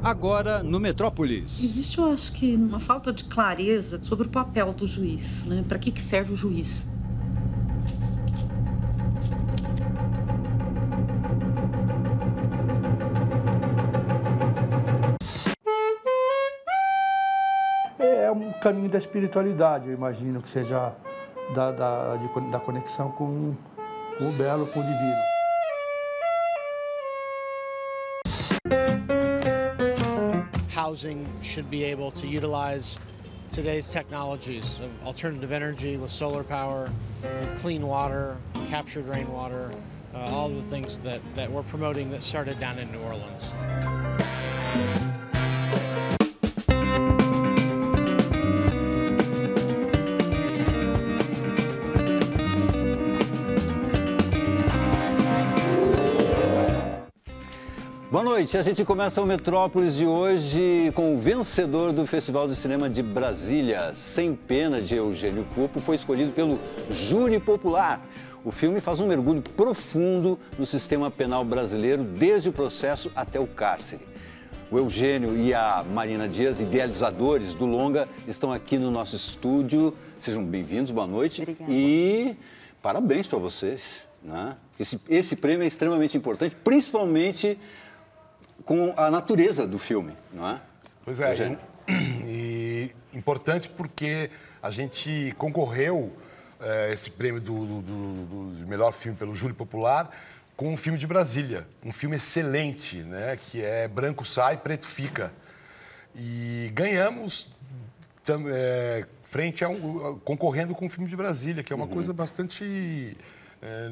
agora no Metrópolis. Existe, eu acho que, uma falta de clareza sobre o papel do juiz, né? Para que serve o juiz? É um caminho da espiritualidade, eu imagino que seja da conexão com o belo, com o divino. Housing should be able to utilize today's technologies of alternative energy with solar power, clean water, captured rainwater, all the things that we're promoting that started down in New Orleans. Boa noite, a gente começa o Metrópolis de hoje com o vencedor do Festival de Cinema de Brasília, Sem Pena, de Eugênio Pupo, foi escolhido pelo Júri Popular. O filme faz um mergulho profundo no sistema penal brasileiro, desde o processo até o cárcere. O Eugênio e a Marina Dias, idealizadores do longa, estão aqui no nosso estúdio. Sejam bem-vindos, boa noite. Obrigada. E parabéns para vocês, né? Esse prêmio é extremamente importante, principalmente com a natureza do filme, não é? Pois é, e importante porque a gente concorreu esse prêmio do melhor filme pelo Júri Popular com um filme de Brasília, um filme excelente, né, que é Branco Sai, Preto Fica. E ganhamos frente concorrendo com o filme de Brasília, que é uma coisa bastante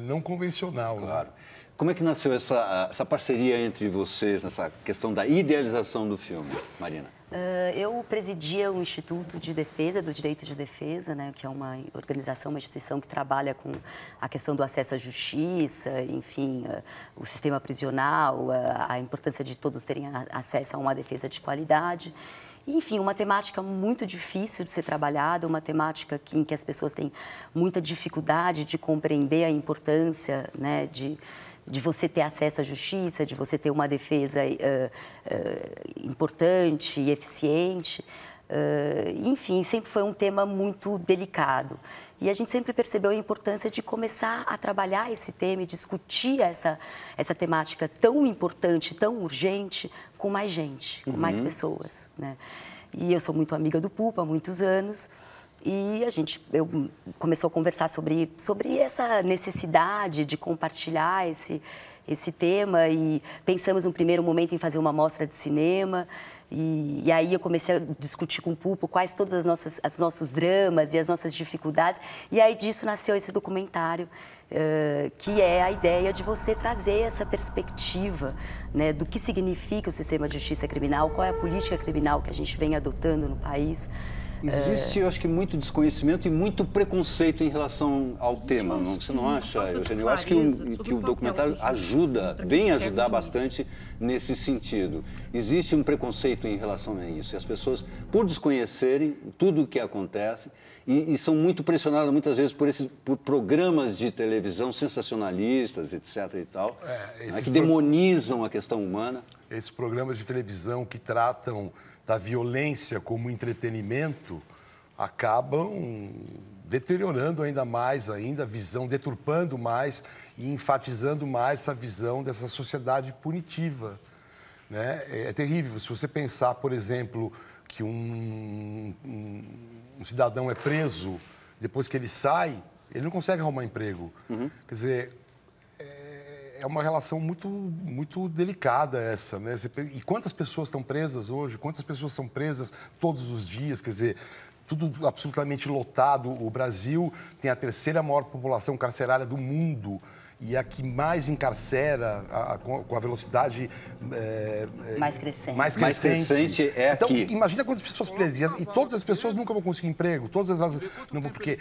não convencional. Claro. Né? Como é que nasceu essa parceria entre vocês nessa questão da idealização do filme, Marina? Eu presidia o Instituto de Defesa, do Direito de Defesa, né, que é uma organização, uma instituição que trabalha com a questão do acesso à justiça, enfim, o sistema prisional, a importância de todos terem acesso a uma defesa de qualidade. Enfim, uma temática muito difícil de ser trabalhada, uma temática em que as pessoas têm muita dificuldade de compreender a importância, né, de você ter acesso à justiça, de você ter uma defesa importante e eficiente. Enfim, sempre foi um tema muito delicado. E a gente sempre percebeu a importância de começar a trabalhar esse tema e discutir essa temática tão importante, tão urgente, com mais gente, com mais pessoas, né? E eu sou muito amiga do Pupo há muitos anos. E eu começou a conversar sobre essa necessidade de compartilhar esse tema e pensamos no primeiro momento em fazer uma mostra de cinema e aí eu comecei a discutir com o Pupo quais todos os nossos dramas e as nossas dificuldades e aí disso nasceu esse documentário que é a ideia de você trazer essa perspectiva, né, do que significa o sistema de justiça criminal, qual é a política criminal que a gente vem adotando no país. Existe, eu acho que, muito desconhecimento e muito preconceito em relação ao tema, não? Você não acha, Eugênio? Eu acho que o documentário vem ajudar bastante nesse sentido. Existe um preconceito em relação a isso. E as pessoas, por desconhecerem tudo o que acontece, e são muito pressionadas muitas vezes por programas de televisão sensacionalistas, etc. e tal, que demonizam a questão humana. Esses programas de televisão que tratam da violência como entretenimento acabam deteriorando ainda mais a visão, deturpando mais e enfatizando mais essa visão dessa sociedade punitiva, né? É terrível. Se você pensar, por exemplo, que um cidadão é preso, depois que ele sai, ele não consegue arrumar emprego. Quer dizer, é uma relação muito, muito delicada essa, né? E quantas pessoas estão presas hoje? Quantas pessoas são presas todos os dias? Quer dizer, tudo absolutamente lotado. O Brasil tem a terceira maior população carcerária do mundo e a que mais encarcera com a velocidade mais crescente. Mais crescente é então, aqui. Imagina quantas pessoas presas. E todas as pessoas nunca vão conseguir emprego. Todas elas não vão, porque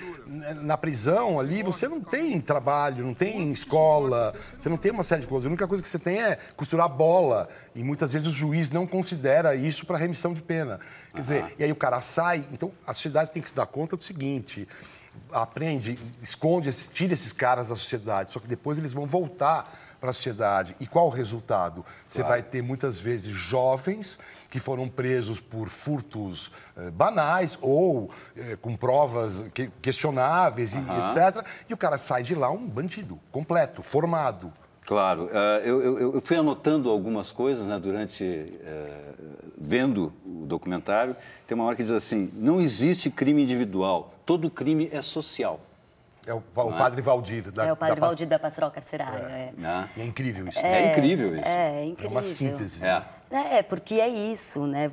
na prisão ali você não tem trabalho, não tem escola, você não tem uma série de coisas. A única coisa que você tem é costurar bola. E muitas vezes o juiz não considera isso para remissão de pena. Quer dizer, e aí o cara sai. Então a sociedade tem que se dar conta do seguinte: aprende, esconde, tira esses caras da sociedade, só que depois eles vão voltar para a sociedade. E qual o resultado? Você vai ter, muitas vezes, jovens que foram presos por furtos banais ou com provas questionáveis, etc. E o cara sai de lá um bandido completo, formado. Claro. Eu fui anotando algumas coisas, né, durante... vendo o documentário. Tem uma hora que diz assim, não existe crime individual, todo crime é social. É o padre Valdir. O padre Valdir da Pastoral Carcerária. É incrível isso. É incrível isso. É incrível. É uma síntese. Porque é isso, né?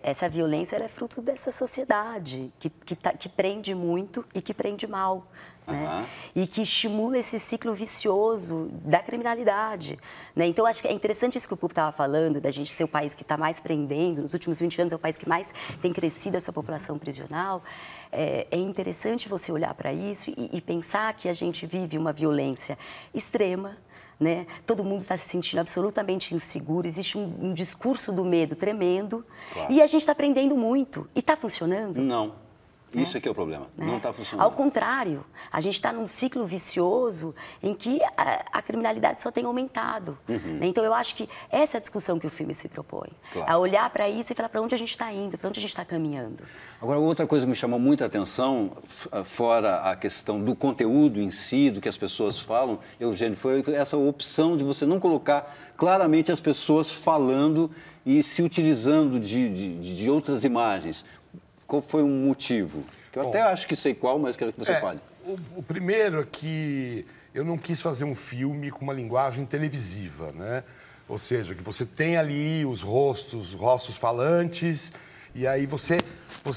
Essa violência ela é fruto dessa sociedade que prende muito e que prende mal. Né? E que estimula esse ciclo vicioso da criminalidade. Né? Então, acho que é interessante isso que o Pupo estava falando, da gente ser o país que está mais prendendo, nos últimos 20 anos é o país que mais tem crescido a sua população prisional. É interessante você olhar para isso e pensar que a gente vive uma violência extrema, né? Todo mundo está se sentindo absolutamente inseguro, existe um discurso do medo tremendo, e a gente está aprendendo muito. E está funcionando? Não. Isso é que é o problema. Não está funcionando. Ao contrário, a gente está num ciclo vicioso em que a criminalidade só tem aumentado. Né? Então, eu acho que essa é a discussão que o filme se propõe. A olhar para isso e falar para onde a gente está indo, para onde a gente está caminhando. Agora, outra coisa que me chamou muita atenção, fora a questão do conteúdo em si, do que as pessoas falam, Eugênio, foi essa opção de você não colocar claramente as pessoas falando e se utilizando de outras imagens. Qual foi o motivo? Que eu até acho que sei qual, mas quero que você fale. O primeiro é que eu não quis fazer um filme com uma linguagem televisiva, né? Ou seja, que você tem ali os rostos falantes, e aí você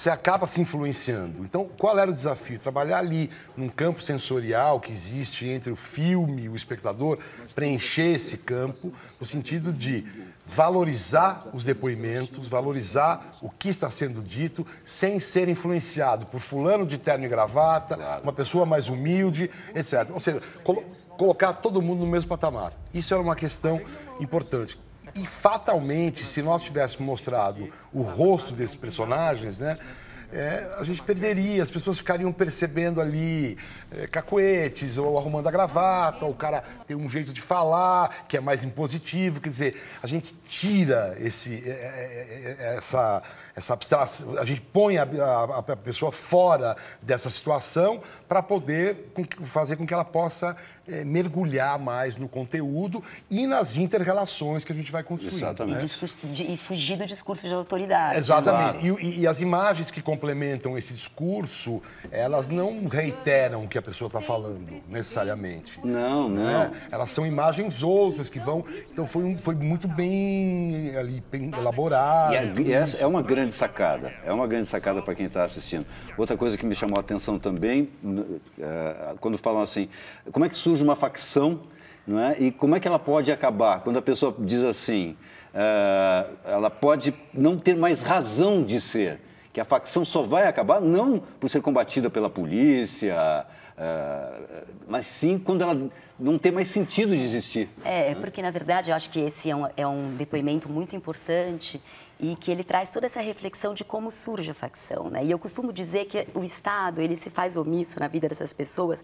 acaba se influenciando. Então, qual era o desafio? Trabalhar ali num campo sensorial que existe entre o filme e o espectador, preencher esse campo, no sentido de valorizar os depoimentos, valorizar o que está sendo dito, sem ser influenciado por fulano de terno e gravata, uma pessoa mais humilde, etc. Ou seja, colocar todo mundo no mesmo patamar. Isso era uma questão importante. E, fatalmente, se nós tivéssemos mostrado o rosto desses personagens, né, a gente perderia, as pessoas ficariam percebendo ali cacuetes, ou arrumando a gravata, ou o cara tem um jeito de falar que é mais impositivo, quer dizer, a gente tira essa abstração, a gente põe a pessoa fora dessa situação para poder fazer com que ela possa mergulhar mais no conteúdo e nas inter-relações que a gente vai construir. Exatamente. E fugir do discurso de autoridade. Exatamente. Claro. E as imagens que complementam esse discurso, elas não reiteram o que a pessoa está falando, necessariamente. Não. Elas são imagens outras que vão... Então, foi muito bem elaborado. E essa é uma grande sacada. É uma grande sacada para quem está assistindo. Outra coisa que me chamou a atenção também, quando falam assim, como é que surge uma facção, não é? E como é que ela pode acabar? Quando a pessoa diz assim, ela pode não ter mais razão de ser, que a facção só vai acabar não por ser combatida pela polícia, mas sim quando ela não tem mais sentido de existir. Porque, na verdade, eu acho que esse é um depoimento muito importante e que ele traz toda essa reflexão de como surge a facção, né? E eu costumo dizer que o Estado, ele se faz omisso na vida dessas pessoas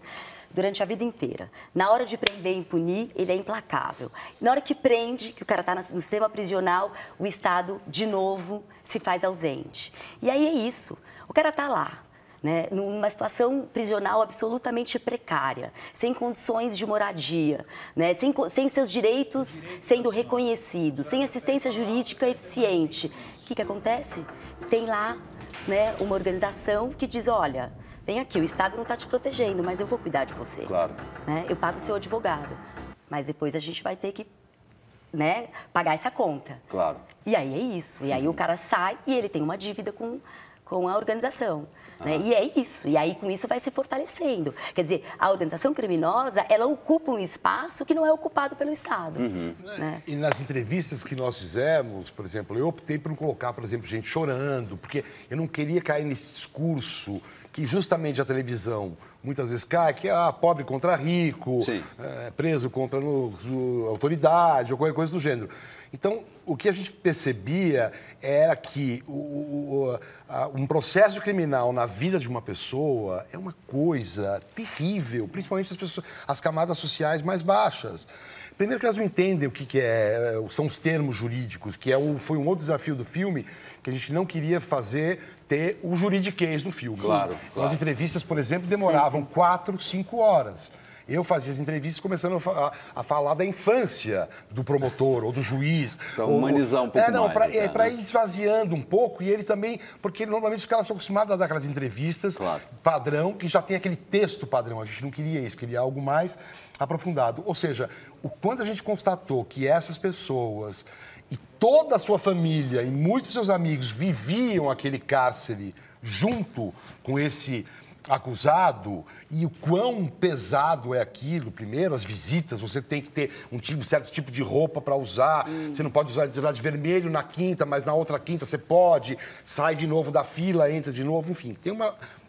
durante a vida inteira. Na hora de prender e punir, ele é implacável. Na hora que prende, que o cara está no sistema prisional, o Estado, de novo, se faz ausente. E aí é isso, o cara está lá, né, numa situação prisional absolutamente precária, sem condições de moradia, né, sem seus direitos sendo reconhecidos, sem assistência jurídica eficiente. O que acontece? Tem lá, né, uma organização que diz, olha, vem aqui, o Estado não está te protegendo, mas eu vou cuidar de você. Claro. Né, eu pago o seu advogado, mas depois a gente vai ter que, né, pagar essa conta. Claro. E aí é isso, e aí o cara sai e ele tem uma dívida com a organização. Né? E é isso, e aí com isso vai se fortalecendo. Quer dizer, a organização criminosa, ela ocupa um espaço que não é ocupado pelo Estado. Né? E nas entrevistas que nós fizemos, por exemplo, eu optei por não colocar, por exemplo, gente chorando, porque eu não queria cair nesse discurso que justamente a televisão muitas vezes cai, que é pobre contra rico, preso contra autoridade ou qualquer coisa do gênero. Então, o que a gente percebia era que um processo criminal na vida de uma pessoa é uma coisa terrível, principalmente as camadas sociais mais baixas. Primeiro que elas não entendem o que são os termos jurídicos, que foi um outro desafio do filme, que a gente não queria ter o juridiquês no filme. Claro. As entrevistas, por exemplo, demoravam 4, 5 horas. Eu fazia as entrevistas começando a falar da infância do promotor ou do juiz. Para humanizar um pouco mais. Para ir esvaziando um pouco. E ele também... Porque normalmente os caras estão acostumados a dar aquelas entrevistas padrão, que já tem aquele texto padrão. A gente não queria isso, queria algo mais aprofundado. Ou seja, quando a gente constatou que essas pessoas e toda a sua família e muitos dos seus amigos viviam aquele cárcere junto com esse acusado, e o quão pesado é aquilo. Primeiro, as visitas, você tem que ter um certo tipo de roupa para usar. Sim. Você não pode usar de vermelho na quinta, mas na outra quinta você pode. Sai de novo da fila, entra de novo, enfim.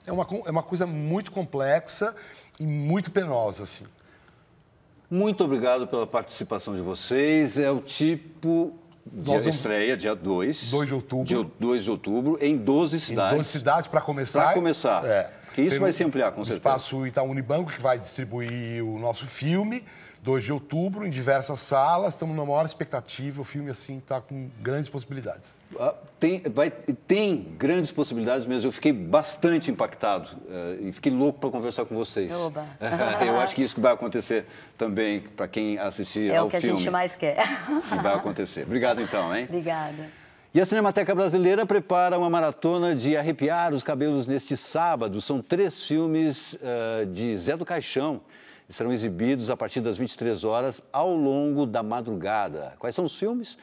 É uma coisa muito complexa e muito penosa, assim. Muito obrigado pela participação de vocês. É o tipo... Estreia, dia 2 de outubro. Dia 2 de outubro, em 12 cidades. Em 12 cidades, para começar. Para começar. Que isso vai se ampliar, com certeza. O Espaço Itaú Unibanco, que vai distribuir o nosso filme, 2 de outubro, em diversas salas. Estamos na maior expectativa. O filme, assim, está com grandes possibilidades. Tem grandes possibilidades mesmo. Eu fiquei bastante impactado e fiquei louco para conversar com vocês. Oba. Eu acho que isso que vai acontecer também para quem assistir ao filme. É o que a gente mais quer. Que vai acontecer. Obrigado, então, hein? Obrigada. E a Cinemateca Brasileira prepara uma maratona de arrepiar os cabelos neste sábado. São 3 filmes de Zé do Caixão. Serão exibidos a partir das 23 horas ao longo da madrugada. Quais são os filmes?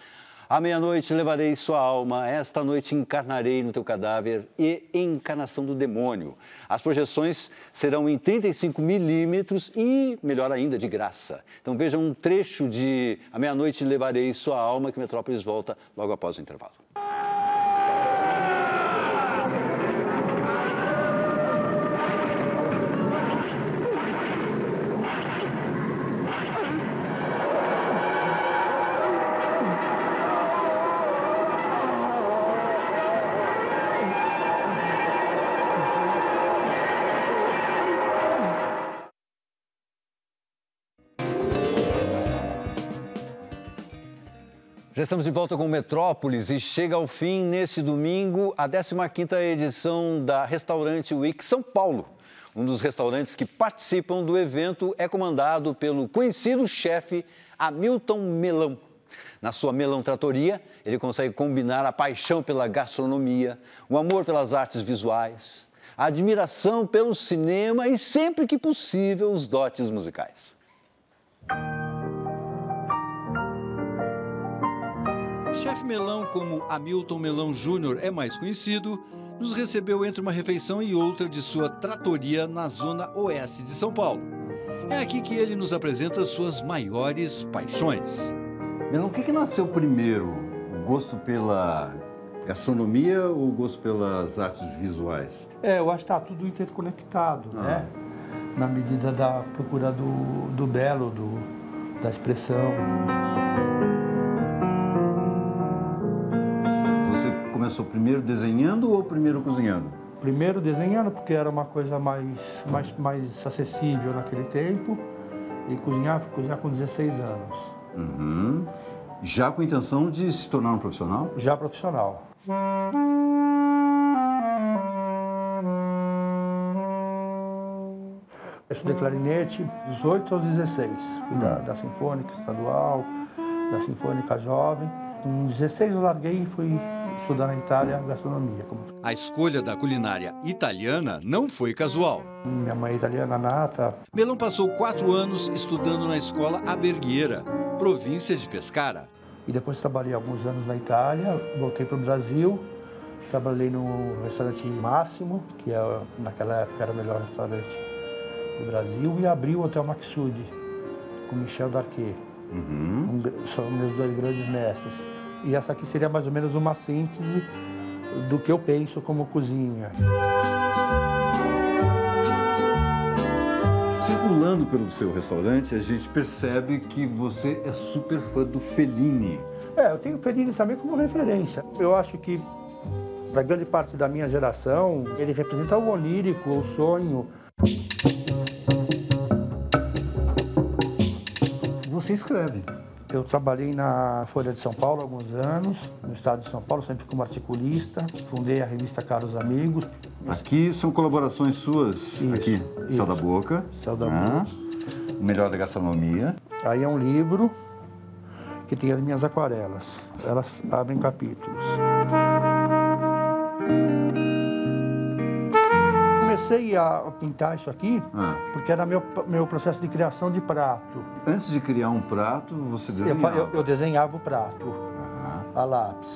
À meia-noite levarei sua alma, esta noite encarnarei no teu cadáver e Encarnação do Demônio. As projeções serão em 35 milímetros e, melhor ainda, de graça. Então vejam um trecho de À meia-noite levarei sua alma, que Metrópolis volta logo após o intervalo. Já estamos de volta com o Metrópolis e chega ao fim, neste domingo, a 15ª edição da Restaurante Week São Paulo. Um dos restaurantes que participam do evento é comandado pelo conhecido chefe Hamilton Melão. Na sua Melão Tratoria, ele consegue combinar a paixão pela gastronomia, o amor pelas artes visuais, a admiração pelo cinema e, sempre que possível, os dotes musicais. Chefe Melão, como Hamilton Melão Júnior é mais conhecido, nos recebeu entre uma refeição e outra de sua tratoria na zona oeste de São Paulo. É aqui que ele nos apresenta suas maiores paixões. Melão, o que nasceu primeiro? O gosto pela gastronomia ou o gosto pelas artes visuais? Eu acho que está tudo interconectado, né? Na medida da procura do belo, da expressão. Você começou primeiro desenhando ou primeiro cozinhando? Primeiro desenhando, porque era uma coisa mais acessível naquele tempo. E cozinhar com 16 anos. Uhum. Já com a intenção de se tornar um profissional? Já profissional. Eu estudei clarinete dos 8 aos 16. Fui da Sinfônica Estadual, da Sinfônica Jovem. Com 16 eu larguei e fui estudar na Itália gastronomia. A escolha da culinária italiana não foi casual. Minha mãe é italiana nata. Melão passou 4 anos estudando na escola Alberghiera, província de Pescara. E depois trabalhei alguns anos na Itália, voltei para o Brasil, trabalhei no restaurante Máximo, que naquela época era o melhor restaurante do Brasil, e abri o Hotel Maxud, com Michel Darquet. São meus 2 grandes mestres. E essa aqui seria mais ou menos uma síntese do que eu penso como cozinha. Circulando pelo seu restaurante, a gente percebe que você é super fã do Fellini. Eu tenho o Fellini também como referência. Eu acho que, para grande parte da minha geração, ele representa o onírico, o sonho. Você escreve. Eu trabalhei na Folha de São Paulo há alguns anos, no estado de São Paulo, sempre como articulista. Fundei a revista Caros Amigos. Aqui são colaborações suas. Isso, aqui, isso. Céu da Boca. Céu da Boca. O Melhor da Gastronomia. Aí é um livro que tem as minhas aquarelas. Elas abrem capítulos. Comecei a pintar isso aqui porque era meu processo de criação de prato. Antes de criar um prato, você desenhava? Eu desenhava o prato a lápis.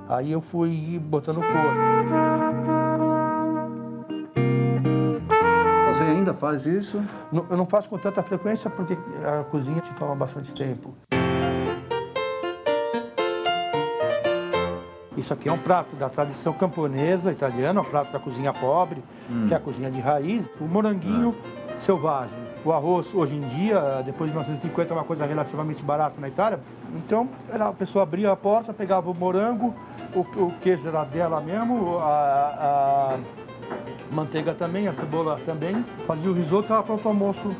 Aí eu fui botando cor. Você ainda faz isso? Eu não faço com tanta frequência porque a cozinha te toma bastante tempo. Isso aqui é um prato da tradição camponesa italiana, um prato da cozinha pobre, que é a cozinha de raiz. O moranguinho selvagem. O arroz, hoje em dia, depois de 1950, é uma coisa relativamente barata na Itália. Então, a pessoa abria a porta, pegava o morango, o queijo era dela mesmo, a manteiga também, a cebola também. Fazia o risoto, estava pronto o almoço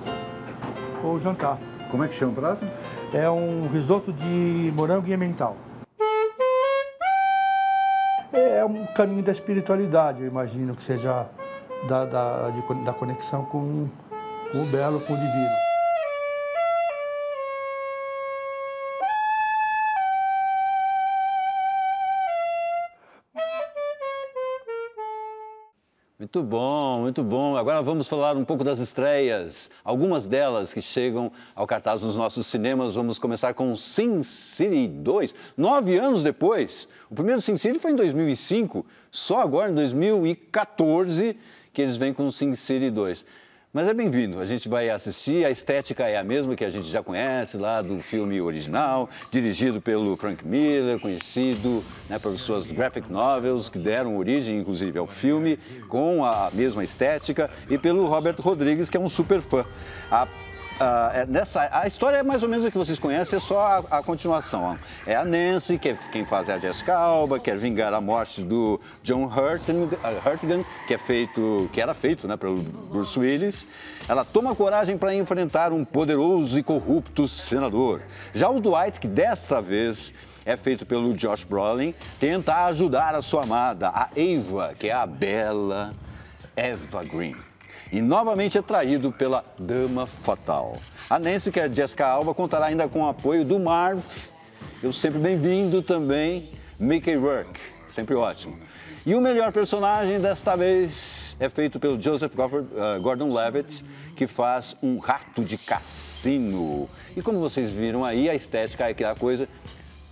ou jantar. Como é que chama o prato? É um risoto de morango e emmental. É um caminho da espiritualidade, eu imagino que seja da conexão com o belo, com o divino. Muito bom, muito bom. Agora vamos falar um pouco das estreias. Algumas delas que chegam ao cartaz nos nossos cinemas. Vamos começar com Sin City 2, 9 anos depois. O primeiro Sin City foi em 2005, só agora em 2014 que eles vêm com Sin City 2. Mas é bem-vindo, a gente vai assistir, a estética é a mesma que a gente já conhece lá do filme original, dirigido pelo Frank Miller, conhecido pelas suas graphic novels, que deram origem, inclusive, ao filme, com a mesma estética, e pelo Robert Rodrigues, que é um super fã. A história é mais ou menos a que vocês conhecem, é só a continuação. É a Nancy, que é quem faz a Jessica Alba, quer vingar a morte do John Hurtigan, que era feito pelo Bruce Willis. Ela toma coragem para enfrentar um poderoso e corrupto senador. Já o Dwight, que desta vez é feito pelo Josh Brolin, tenta ajudar a sua amada, a Ava, que é a bela Eva Green. E novamente é traído pela Dama Fatal. A Nancy, que é Jessica Alba, contará ainda com o apoio do Marv, eu sempre bem-vindo também, Mickey Rourke, sempre ótimo. E o melhor personagem desta vez é feito pelo Joseph Gordon-Levitt, que faz um rato de cassino. E como vocês viram aí, a estética é aquela coisa,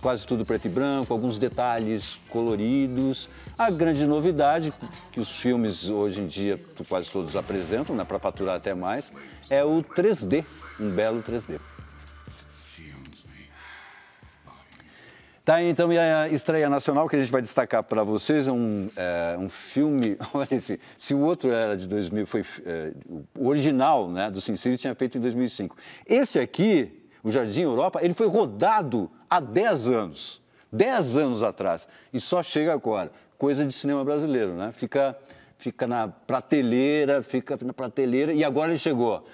quase tudo preto e branco, alguns detalhes coloridos. A grande novidade que os filmes hoje em dia quase todos apresentam, para faturar até mais, é o 3D, um belo 3D. Tá, então, e a estreia nacional que a gente vai destacar para vocês é um filme, olha, se o outro era de 2000, o original do Sin City tinha feito em 2005. Esse aqui, o Jardim Europa, ele foi rodado há 10 anos. 10 anos atrás. E só chega agora. Coisa de cinema brasileiro, Fica na prateleira, e agora ele chegou.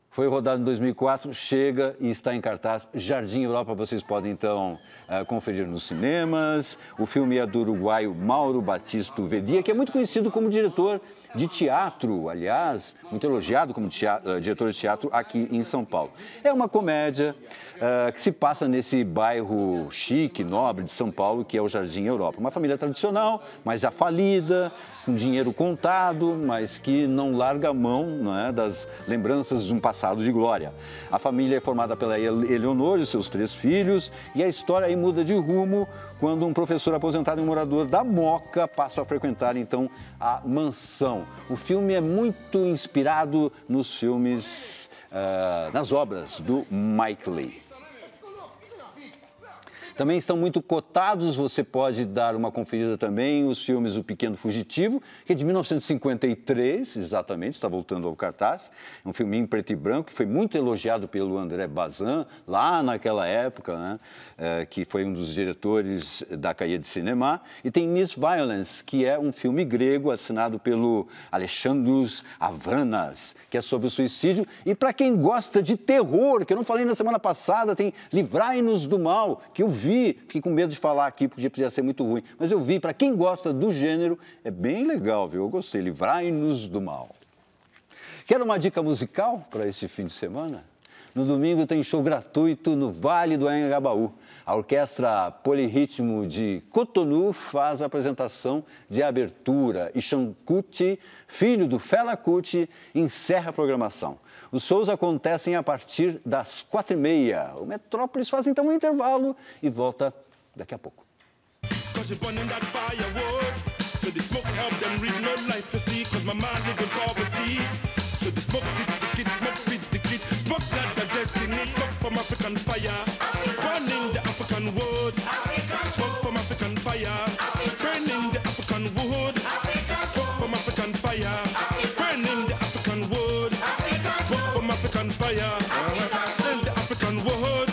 Foi rodado em 2004, chega e está em cartaz. Jardim Europa, vocês podem, então, conferir nos cinemas. O filme é do uruguaio Mauro Batista Vedia, que é muito conhecido como diretor de teatro, aliás, muito elogiado como diretor de teatro aqui em São Paulo. É uma comédia que se passa nesse bairro chique, nobre de São Paulo, que é o Jardim Europa. Uma família tradicional, mas já falida, com dinheiro contado, mas que não larga a mão das lembranças de um passado de glória. A família é formada pela Eleonor e seus 3 filhos, e a história aí muda de rumo quando um professor aposentado e um morador da Moca passa a frequentar, então, a mansão. O filme é muito inspirado nos filmes, nas obras do Mike Leigh. Também estão muito cotados, você pode dar uma conferida também, os filmes O Pequeno Fugitivo, que é de 1953, exatamente, está voltando ao cartaz. É um filme em preto e branco, que foi muito elogiado pelo André Bazin, lá naquela época, né? Que foi um dos diretores da Cahiers de Cinema. E tem Miss Violence, que é um filme grego assinado pelo Alexandros Avranas, que é sobre o suicídio. E para quem gosta de terror, que eu não falei na semana passada, tem Livrai-nos do Mal, que eu vi, fiquei com medo de falar aqui, porque podia ser muito ruim, mas eu vi, para quem gosta do gênero, é bem legal, viu? Eu gostei, Livrai-nos do Mal. Quer uma dica musical para esse fim de semana? No domingo tem show gratuito no Vale do Anhangabaú. A Orquestra Polirritmo de Cotonou faz a apresentação de abertura e Sean Kuti, filho do Fela Kuti, encerra a programação. Os shows acontecem a partir das 4h30. O Metrópolis faz então um intervalo e volta daqui a pouco. From African fire, burning the African wood. Smoke from African fire, burning the African wood. Smoke from African fire, burning the African wood. Smoke from African fire, burning the African wood.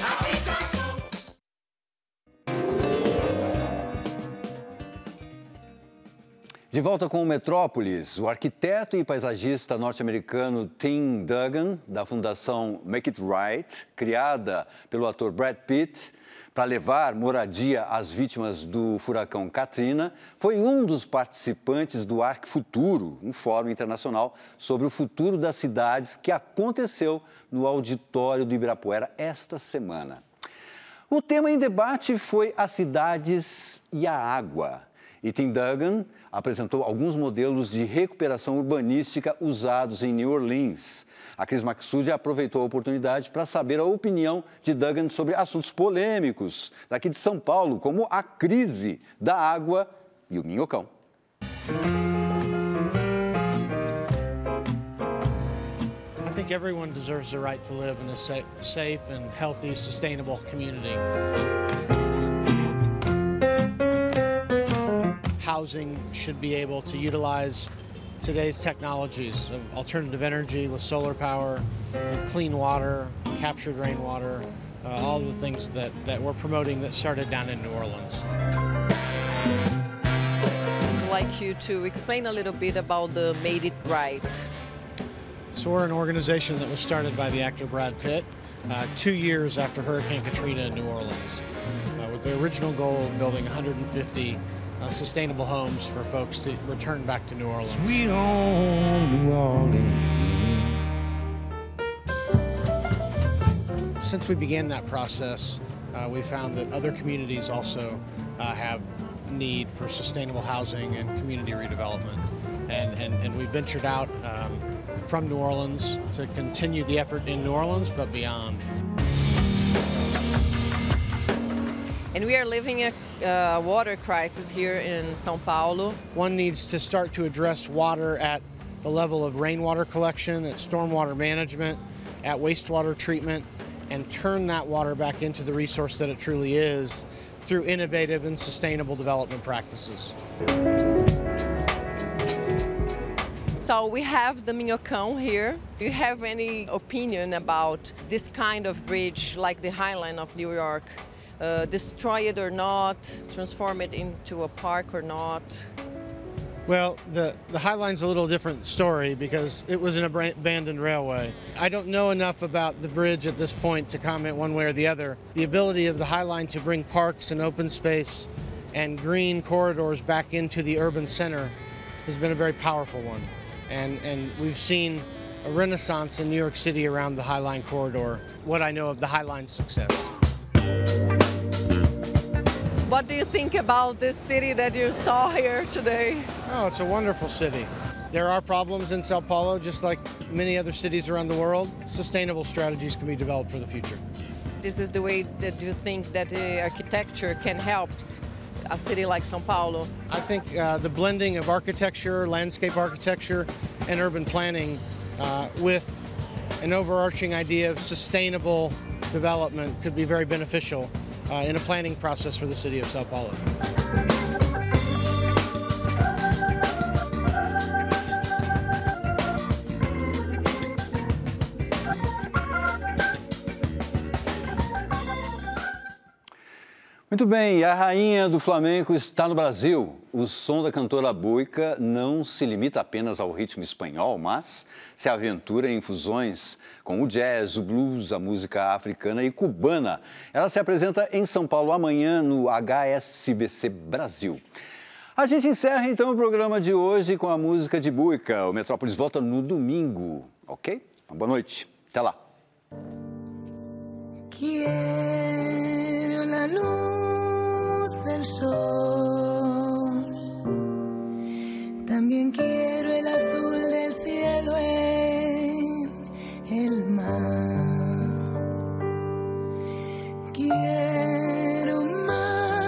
De volta com o Metrópolis, o arquiteto e paisagista norte-americano Tim Duggan, da fundação Make It Right, criada pelo ator Brad Pitt para levar moradia às vítimas do furacão Katrina, foi um dos participantes do Arc Futuro, um fórum internacional sobre o futuro das cidades que aconteceu no auditório do Ibirapuera esta semana. O tema em debate foi as cidades e a água. E Tim Duggan apresentou alguns modelos de recuperação urbanística usados em New Orleans. A Cris Maxud aproveitou a oportunidade para saber a opinião de Duggan sobre assuntos polêmicos daqui de São Paulo, como a crise da água e o minhocão. I think everyone deserves the right to live in a safe and healthy, sustainable community. Housing should be able to utilize today's technologies of alternative energy with solar power, clean water, captured rainwater, all the things that we're promoting that started down in New Orleans. I'd like you to explain a little bit about the Made It Right. So we're an organization that was started by the actor Brad Pitt 2 years after Hurricane Katrina in New Orleans, with the original goal of building 150 sustainable homes for folks to return back to New Orleans. Sweet home, New Orleans. Since we began that process, we found that other communities also have need for sustainable housing and community redevelopment. And we ventured out from New Orleans to continue the effort in New Orleans, but beyond. And we are living a water crisis here in São Paulo. One needs to start to address water at the level of rainwater collection, at stormwater management, at wastewater treatment, and turn that water back into the resource that it truly is through innovative and sustainable development practices. So we have the Minhocão here. Do you have any opinion about this kind of bridge, like the High Line of New York? Destroy it or not, transform it into a park or not? Well, the High Line's a little different story because it was an abandoned railway. I don't know enough about the bridge at this point to comment one way or the other. The ability of the High Line to bring parks and open space and green corridors back into the urban center has been a very powerful one. And we've seen a renaissance in New York City around the High Line corridor, what I know of the High Line's success. What do you think about this city that you saw here today? Oh, it's a wonderful city. There are problems in São Paulo, just like many other cities around the world. Sustainable strategies can be developed for the future. This is the way that you think that architecture can help a city like São Paulo? I think the blending of architecture, landscape architecture, and urban planning with an overarching idea of sustainable development could be very beneficial in a planning process for the city of Sao Paulo. Muito bem, a rainha do flamenco está no Brasil. O som da cantora Buica não se limita apenas ao ritmo espanhol, mas se aventura em fusões com o jazz, o blues, a música africana e cubana. Ela se apresenta em São Paulo amanhã no HSBC Brasil. A gente encerra então o programa de hoje com a música de Buica. O Metrópolis volta no domingo, ok? Uma boa noite, até lá. Quiero la luz del sol, también quiero el azul del cielo en el mar. Quiero más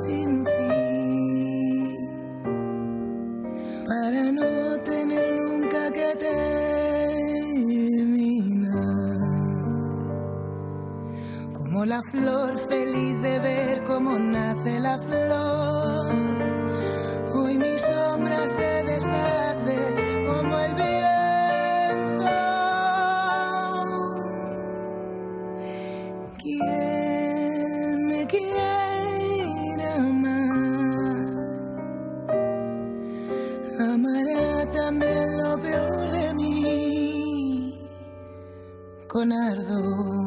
sin fin, para no tener nunca que como la flor feliz de ver cómo nace la flor. Hoy mi sombra se deshace como el viento. Quien me quiera amar, amará también lo peor de mí con ardor.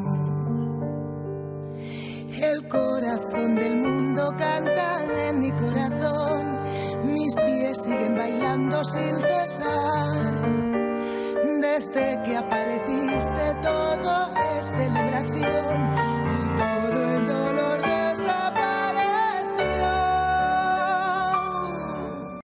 El corazón del mundo canta en mi corazón, mis pies siguen bailando sin cesar. Desde que apareciste todo es celebración.